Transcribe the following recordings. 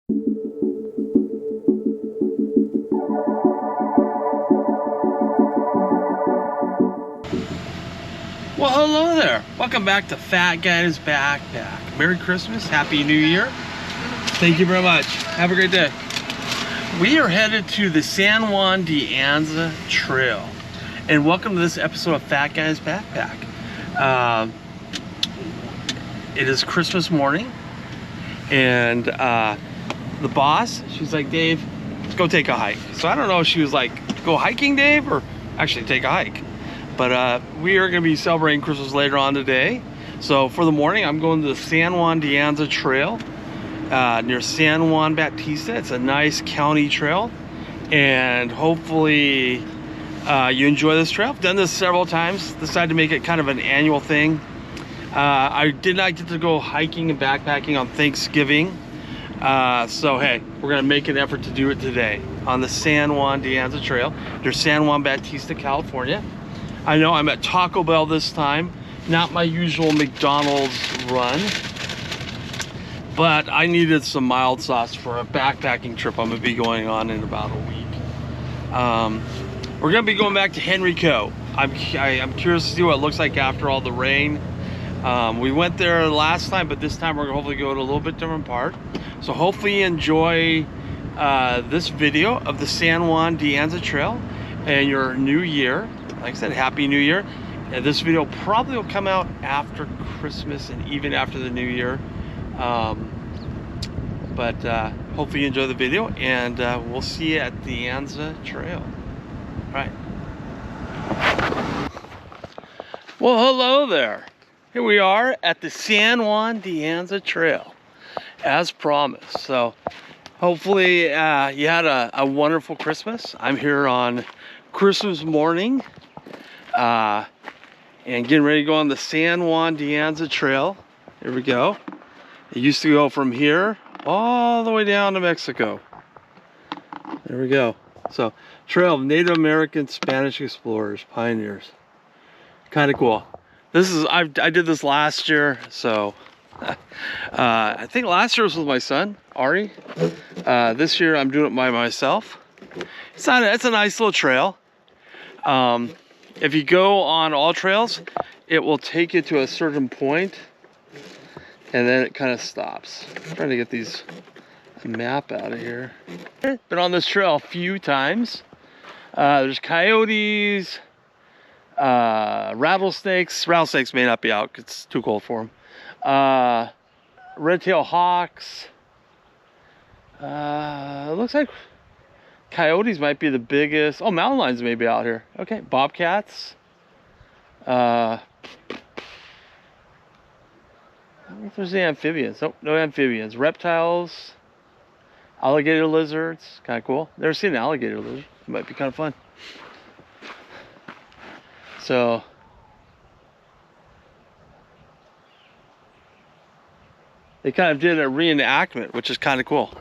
Well, hello there. Welcome back to Fat Guy's Backpack. Merry Christmas, Happy New Year. Thank you very much. Have a great day. We are headed to the San Juan De Anza Trail. And welcome to this episode of Fat Guy's Backpack. It is Christmas morning. And the boss, she's like, Dave, let's go take a hike. So I don't know if she was like, go hiking, Dave, or actually take a hike. But we are going to be celebrating Christmas later on today. So for the morning, I'm going to the San Juan De Anza Trail near San Juan Bautista. It's a nice county trail. And hopefully you enjoy this trail. I've done this several times. Decided to make it kind of an annual thing. I did not get to go hiking and backpacking on Thanksgiving. So hey, we're going to make an effort to do it today on the San Juan De Anza Trail near San Juan Bautista, California. I know I'm at Taco Bell this time, not my usual McDonald's run, but I needed some mild sauce for a backpacking trip I'm gonna be going on in about a week. We're gonna be going back to Henrico. I'm curious to see what it looks like after all the rain. We went there last time, but this time we're gonna hopefully go to a little bit different part. So hopefully you enjoy this video of the San Juan De Anza Trail and your new year. Like I said, Happy New Year. This video probably will come out after Christmas and even after the New Year. But hopefully you enjoy the video, and we'll see you at the Anza Trail. All right. Well, hello there. Here we are at the San Juan De Anza Trail, as promised. So hopefully you had a wonderful Christmas. I'm here on Christmas morning. And getting ready to go on the San Juan De Anza Trail. Here we go. It used to go from here all the way down to Mexico. There we go. So, Trail of Native American Spanish explorers, pioneers. Kind of cool. This is I did this last year, so I think last year was with my son Ari. This year I'm doing it by myself. It's a nice little trail. If you go on all trails, it will take you to a certain point and then it kind of stops. I'm trying to get the map out of here. Been on this trail a few times. There's coyotes, rattlesnakes. Rattlesnakes may not be out because it's too cold for them. Red-tailed hawks. It looks like coyotes might be the biggest. Oh, mountain lions may be out here. Okay, bobcats. I don't know if there's any amphibians. Nope, no amphibians. Reptiles, alligator lizards. Kind of cool. Never seen an alligator lizard. It might be kind of fun. So they kind of did a reenactment, which is kind of cool.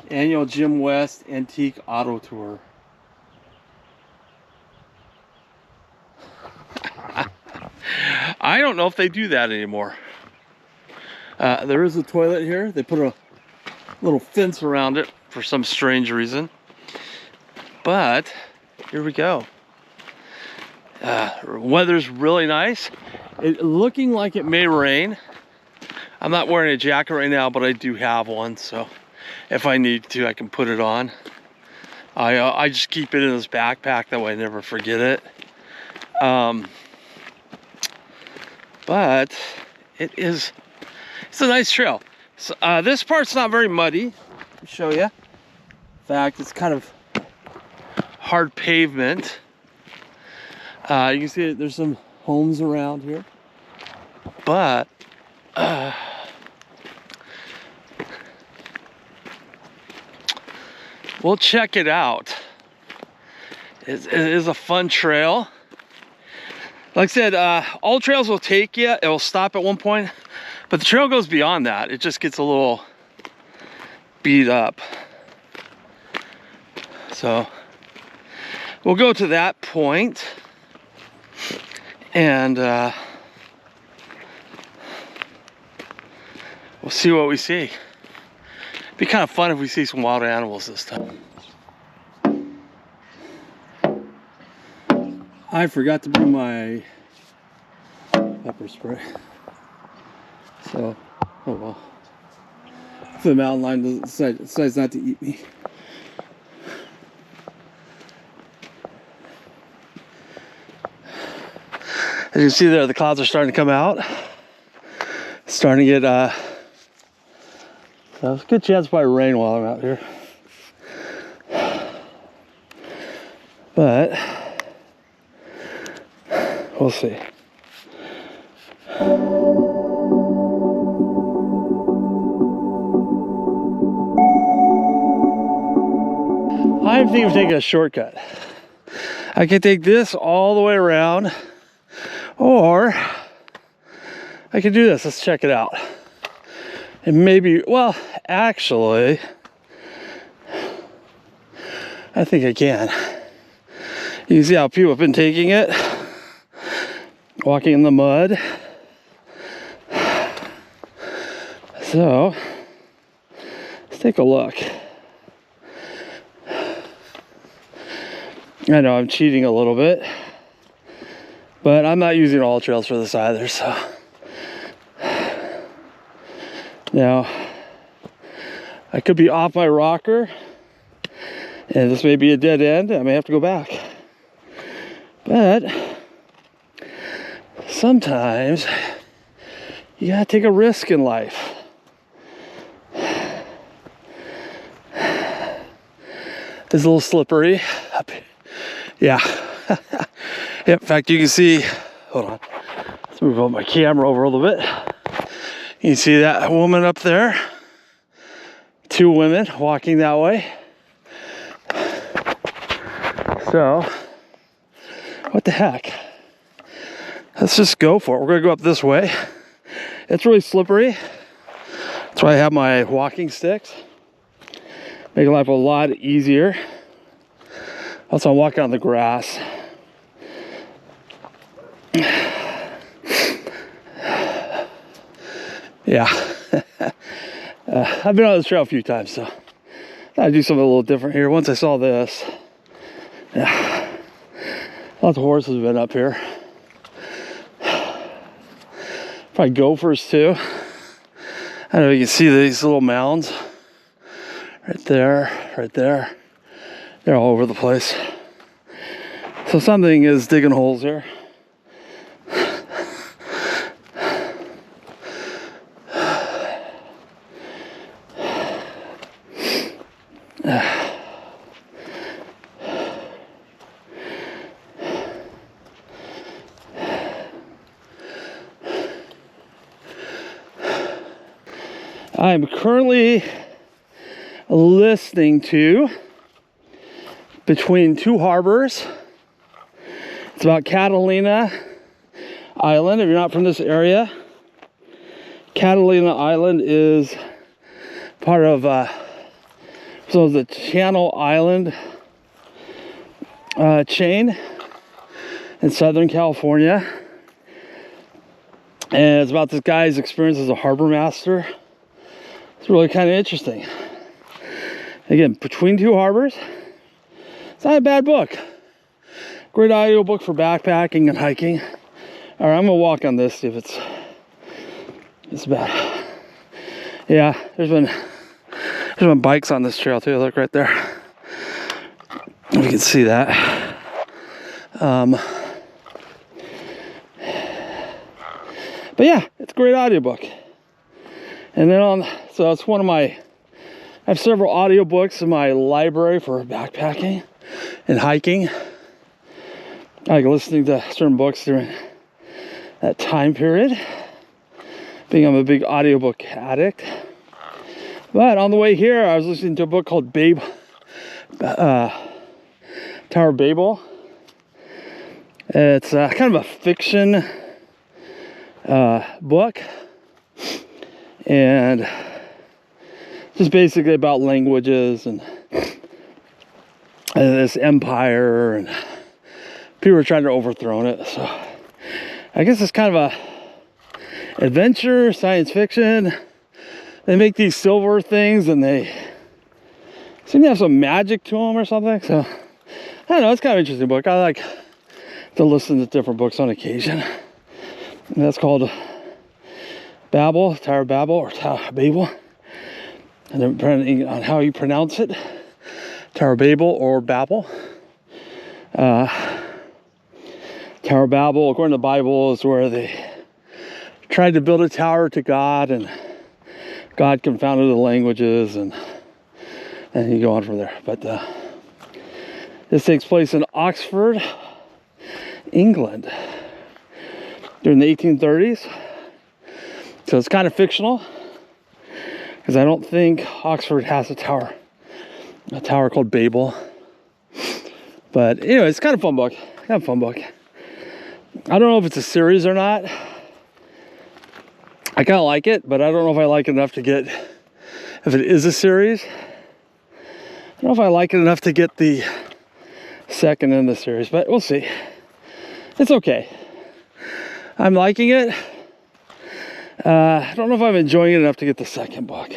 Annual Jim West Antique Auto Tour. I don't know if they do that anymore. There is a toilet here. They put a little fence around it for some strange reason. But here we go. Weather's really nice. It looking like it may rain. I'm not wearing a jacket right now, but I do have one, so if I need to, I can put it on. I just keep it in this backpack, that way I never forget it. But it's a nice trail. So, this part's not very muddy. Let me show you. In fact, it's kind of hard pavement. You can see there's some homes around here. But we'll check it out. It is a fun trail. Like I said, all trails will take you. It will stop at one point, but the trail goes beyond that. It just gets a little beat up. So we'll go to that point and we'll see what we see. Be kind of fun if we see some wild animals this time. I forgot to bring my pepper spray. So, oh well. If the mountain lion decides not to eat me. As you can see there, the clouds are starting to come out. It's starting to get, there's a good chance of probably rain while I'm out here. But, we'll see. I'm thinking of taking a shortcut. I can take this all the way around, or I can do this. Let's check it out. And maybe, well, actually, I think I can. You can see how people have been taking it, walking in the mud. So, let's take a look. I know I'm cheating a little bit, but I'm not using all trails for this either, so. Now, I could be off my rocker, and this may be a dead end. I may have to go back. But sometimes you gotta take a risk in life. It's a little slippery up here. Yeah. In fact, you can see, hold on, let's move my camera over a little bit. You can see that woman up there. Two women walking that way. So, what the heck? Let's just go for it. We're gonna go up this way. It's really slippery. That's why I have my walking sticks. Make life a lot easier. Also, I'm walking on the grass. Yeah. I've been on this trail a few times, so I'd do something a little different here. Once I saw this, yeah, lots of horses have been up here. Probably gophers too. I don't know if you can see these little mounds right there, right there. They're all over the place. So something is digging holes here. I'm currently listening to Between Two Harbors. It's about Catalina Island. If you're not from this area, Catalina Island is part of the Channel Island chain in Southern California. And it's about this guy's experience as a harbor master. It's really kind of interesting. Again, Between Two Harbors. It's not a bad book. Great audiobook for backpacking and hiking. All right, I'm gonna walk on this, see if it's bad. Yeah, there's been bikes on this trail too. Look right there. You can see that. But yeah, it's a great audiobook. And then so it's one of I have several audiobooks in my library for backpacking and hiking. I like listening to certain books during that time period, being I'm a big audiobook addict. But on the way here, I was listening to a book called Tower of Babel. It's kind of a fiction book, and just basically about languages and this empire, and people are trying to overthrow it. So I guess it's kind of a adventure, science fiction, they make these silver things, and they seem to have some magic to them or something. So I don't know, it's kind of an interesting book. I like to listen to different books on occasion. And that's called Babel, Tower of Babel, or Tower of Babel. And depending on how you pronounce it, Tower of Babel or Babel. Tower of Babel, according to the Bible, is where they tried to build a tower to God, and God confounded the languages, and you go on from there. But this takes place in Oxford, England, during the 1830s. So it's kind of fictional, because I don't think Oxford has a tower called Babel. But anyway, it's kind of a fun book. I don't know if it's a series or not. I kind of like it, but I don't know if I like it enough to get, if it is a series, I don't know if I like it enough to get the second in the series, but we'll see. It's okay. I'm liking it. I don't know if I'm enjoying it enough to get the second book.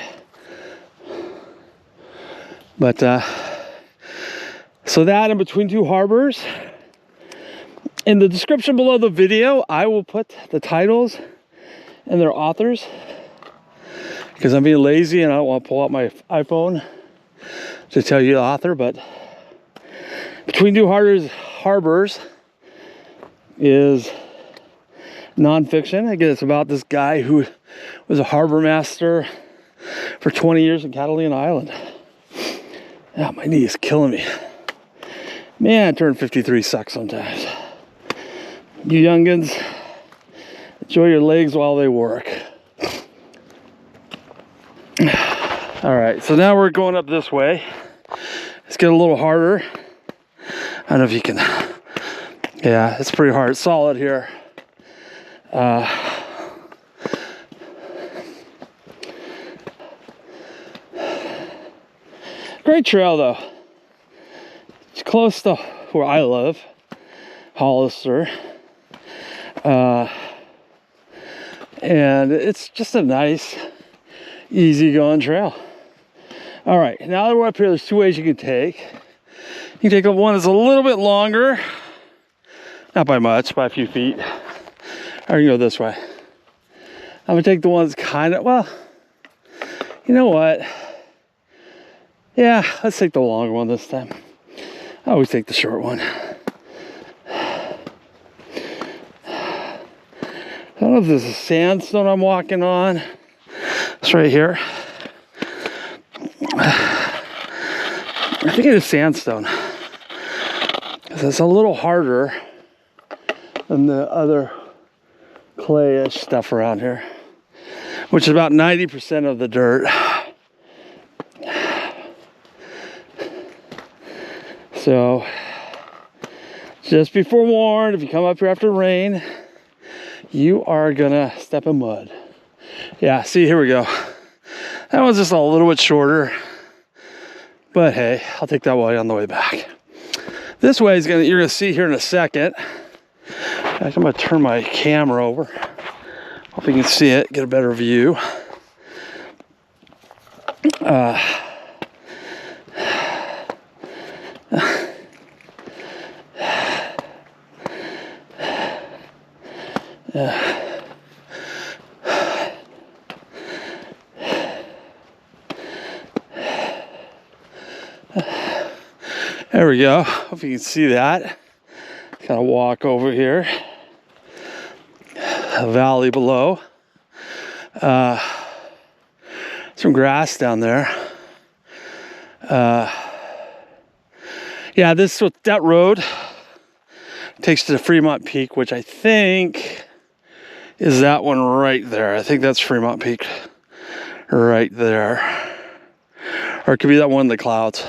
But, so that and Between Two Harbors. In the description below the video, I will put the titles and their authors, because I'm being lazy and I don't want to pull out my iPhone to tell you the author. But Between Two Harbors is nonfiction. Again, it's about this guy who was a harbor master for 20 years in Catalina Island. Oh, my knee is killing me. Man, turn 53 sucks sometimes. You youngins, enjoy your legs while they work. All right, so now we're going up this way. It's getting a little harder. I don't know if you can. Yeah, it's pretty hard. It's solid here. Great trail though. It's close to where I live, Hollister. And it's just a nice, easy-going trail. All right, now that we're up here, there's two ways you can take. You can take one that's a little bit longer, not by much, by a few feet, or you can go this way. I'm gonna take the one that's kind of, well, you know what? Yeah, let's take the longer one this time. I always take the short one. I don't know if this is sandstone I'm walking on. It's right here. I think it is sandstone, because it's a little harder than the other clayish stuff around here, which is about 90% of the dirt. So just be forewarned, if you come up here after rain, you are gonna step in mud. Yeah, see, here we go. That one's just a little bit shorter, but hey, I'll take that way on the way back. This way is you're gonna see here in a second. I'm gonna turn my camera over. Hope you can see it, get a better view. There we go. Hope you can see that. Kind of walk over here. A valley below. Some grass down there. Yeah, that road takes to the Fremont Peak, which I think is that one right there. I think that's Fremont Peak right there. Or it could be that one in the clouds.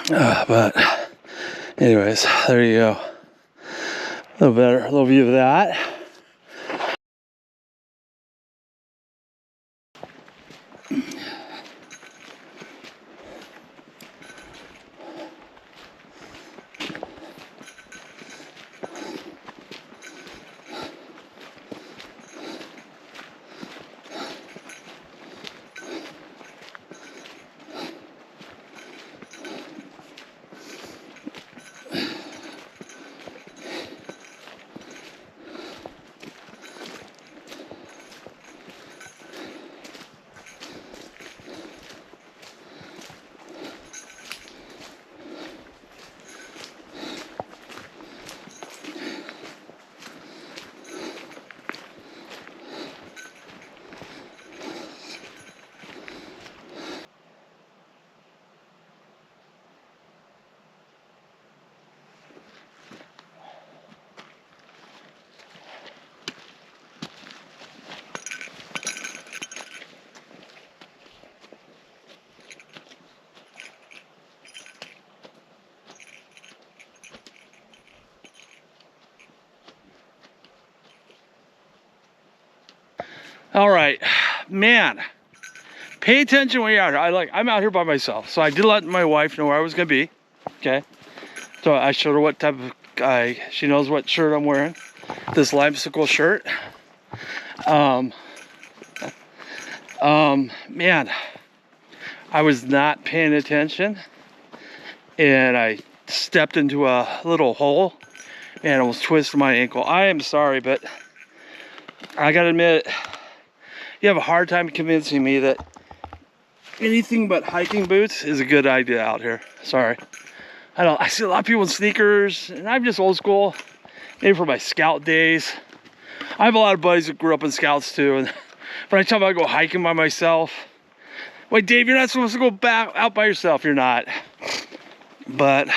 But anyways, there you go. A little view of that. All right, man. Pay attention when you're out here. I'm out here by myself, so I did let my wife know where I was gonna be. Okay, so I showed her what type of guy. She knows what shirt I'm wearing. This limesicle shirt. Man, I was not paying attention, and I stepped into a little hole and almost twisted my ankle. I am sorry, but I gotta admit, you have a hard time convincing me that anything but hiking boots is a good idea out here. Sorry. I see a lot of people in sneakers, and I'm just old school. Maybe from my scout days. I have a lot of buddies that grew up in scouts too, and when I tell them I go hiking by myself, wait, Dave, you're not supposed to go back out by yourself. You're not. But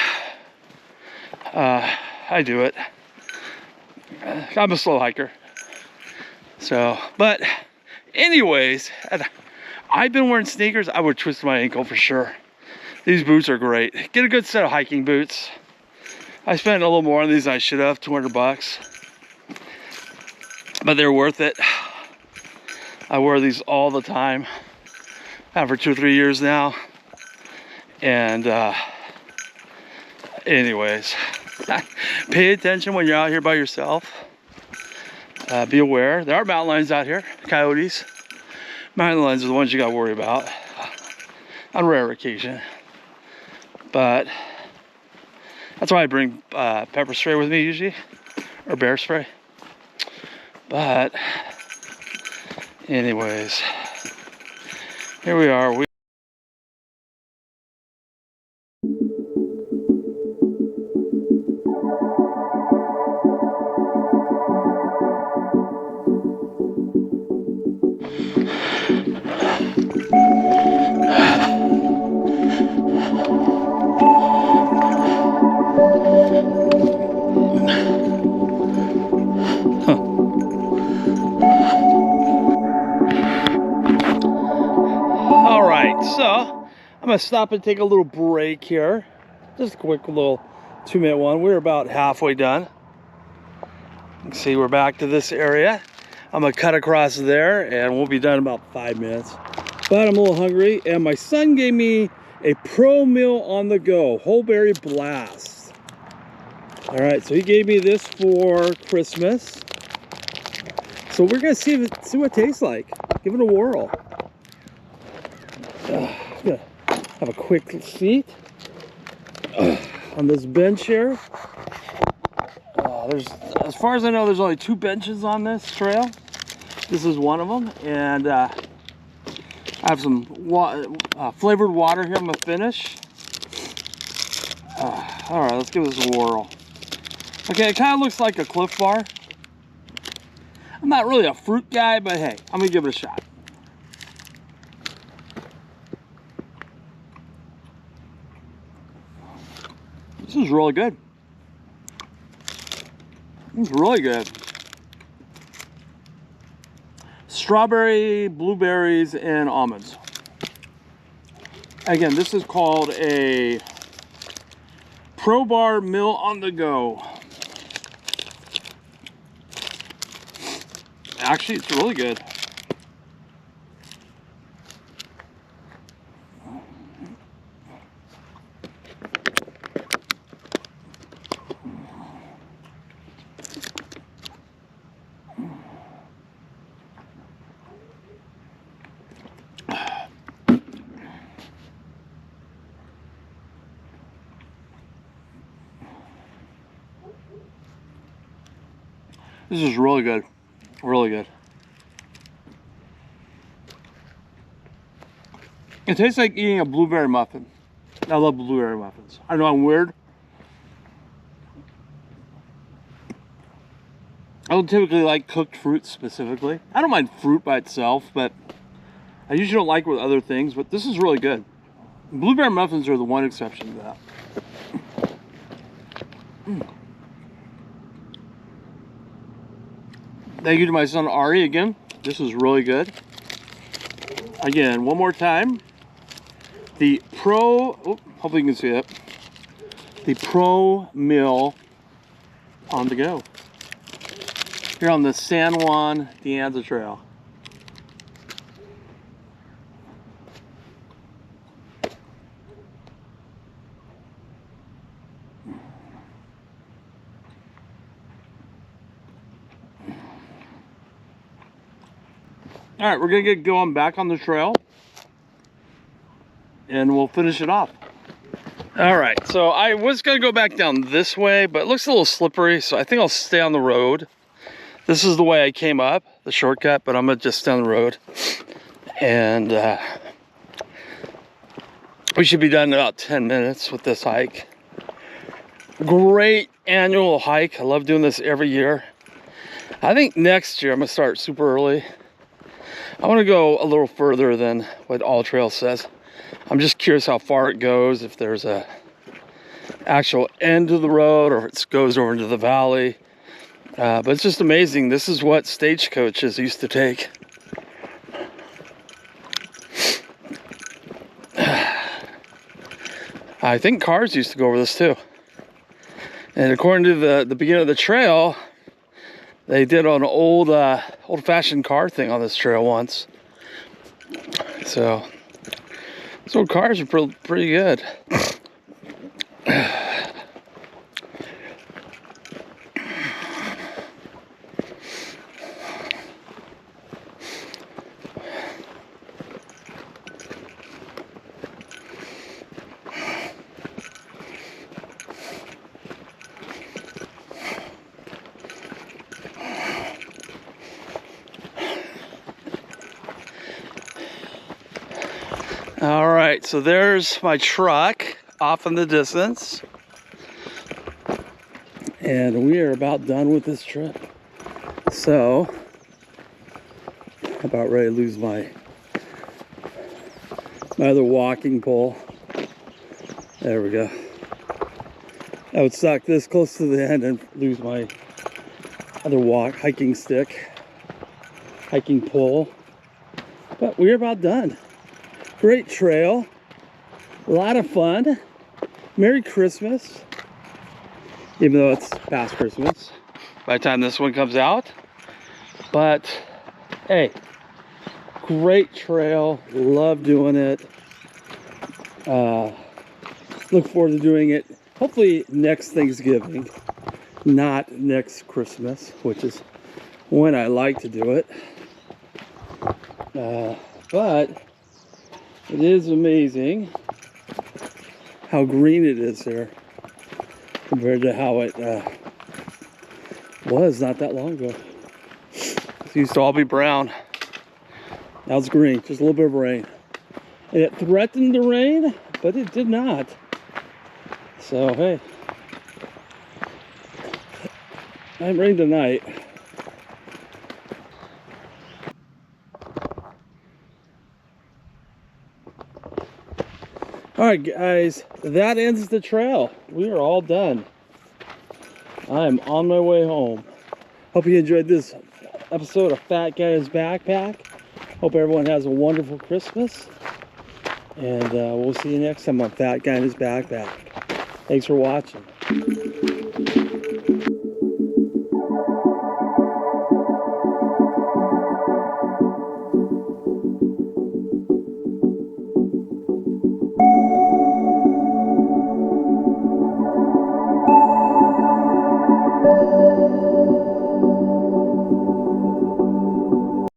I do it. I'm a slow hiker. So, but anyways, I've been wearing sneakers. I would twist my ankle for sure. These boots are great. Get a good set of hiking boots. I spent a little more on these than I should have, 200 bucks. But they're worth it. I wear these all the time. I have for 2 or 3 years now. And anyways, pay attention when you're out here by yourself. Be aware. There are mountain lions out here, coyotes. Mountain lions are the ones you gotta worry about on rare occasion. But that's why I bring pepper spray with me usually, or bear spray. But anyways, here we are. So I'm gonna stop and take a little break here. Just a quick little 2-minute one. We're about halfway done. You can see we're back to this area. I'm gonna cut across there and we'll be done in about 5 minutes. But I'm a little hungry, and my son gave me a pro meal on the go, whole berry blast. All right, so he gave me this for Christmas. So we're gonna see what it tastes like. Give it a whirl. I'm gonna have a quick seat on this bench here. As far as I know, there's only 2 benches on this trail. This is one of them, and I have some flavored water here I'm gonna finish. All right, let's give this a whirl. Okay, it kind of looks like a Cliff Bar. I'm not really a fruit guy, but hey, I'm gonna give it a shot. This is really good. It's really good. Strawberry, blueberries, and almonds. Again, this is called a Pro Bar Meal on the Go. Actually, it's really good. This is really good. Really good. It tastes like eating a blueberry muffin. I love blueberry muffins. I know I'm weird. I don't typically like cooked fruit specifically. I don't mind fruit by itself, but I usually don't like it with other things, but this is really good. Blueberry muffins are the one exception to that. Thank you to my son Ari again. This is really good. Again, one more time. The hopefully you can see it. The Pro Meal on the Go. Here on the San Juan De Anza Trail. All right, we're gonna get going back on the trail and we'll finish it off. All right, so I was gonna go back down this way, but it looks a little slippery, so I think I'll stay on the road. This is the way I came up, the shortcut, but I'm gonna just stay on the road. And we should be done in about 10 minutes with this hike. Great annual hike. I love doing this every year. I think next year I'm gonna start super early. I wanna go a little further than what All Trail says. I'm just curious how far it goes, if there's a actual end of the road or if it goes over into the valley. But it's just amazing. This is what stagecoaches used to take. I think cars used to go over this too. And according to the beginning of the trail, they did an old-fashioned car thing on this trail once. So these old cars are pretty good. All right, so there's my truck off in the distance. And we are about done with this trip. So, about ready to lose my other walking pole. There we go. I would suck this close to the end and lose my other hiking stick, hiking pole. But we're about done. Great trail, a lot of fun. Merry Christmas, even though it's past Christmas by the time this one comes out. But hey, great trail, love doing it. Look forward to doing it hopefully next Thanksgiving, not next Christmas, which is when I like to do it. But it is amazing how green it is here compared to how it was not that long ago. It used to all be brown. Now it's green, just a little bit of rain. And it threatened to rain, but it did not. So, hey, might rain tonight. All right, guys, that ends the trail. We are all done. I'm on my way home. Hope you enjoyed this episode of Fat Guy in His Backpack. Hope everyone has a wonderful Christmas. And we'll see you next time on Fat Guy in His Backpack. Thanks for watching.